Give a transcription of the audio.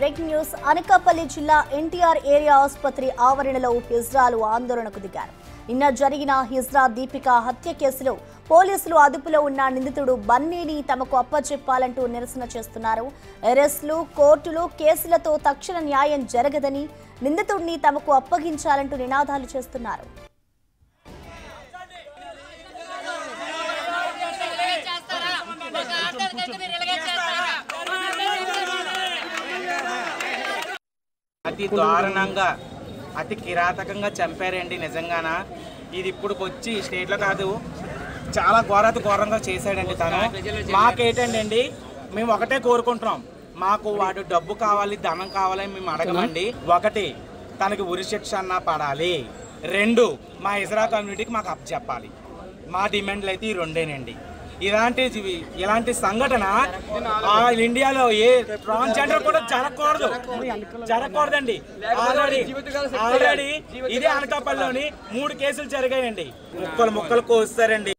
Breaking news. Anakapalli జిల్లా NTR area ఆసుపత్రి ఆవరణలో హిజ్రాలు ఆందోళనకు దిగారు. నిన్న జరిగిన హిజ్రా దీపిక హత్య కేసులో పోలీసులు అదుపులో ఉన్న నిందితుడు బన్నీని తమకు అప్పచెప్పాలంటూ నిరసన చేస్తున్నారు. అరెస్టులు, కోర్టులు, కేసులతో తక్షణ న్యాయం జరగదని, నిందితుడిని తమకు అప్పగించాలంటూ నినాదాలు చేస్తున్నారు. అతి దారుణంగా, అతి కిరాతకంగా చంపారండి. నిజంగానా ఇది ఇప్పుడు వచ్చి స్టేట్లో కాదు, చాలా ఘోరంగా చేశాడండి తను. మాకేంటండి, మేము ఒకటే కోరుకుంటున్నాం, మాకు వాడు డబ్బు కావాలి, ధనం కావాలని మేము అడగమండి. ఒకటి, తనకి ఉరి శిక్ష అన్నా పడాలి. రెండు, మా ఇజ్రా కమ్యూనిటీకి మాకు అప్పచెప్పాలి. మా డిమాండ్లు అయితే ఈ రెండేనండి. ఇలాంటి సంఘటన ఇండియాలో ఏ ట్రాన్స్జెండర్ కూడా జరగకూడదండి. ఆల్రెడీ ఇదే అనకాపల్లిలోని 3 కేసులు జరిగాయండి. ముక్కలు కోస్తారండి.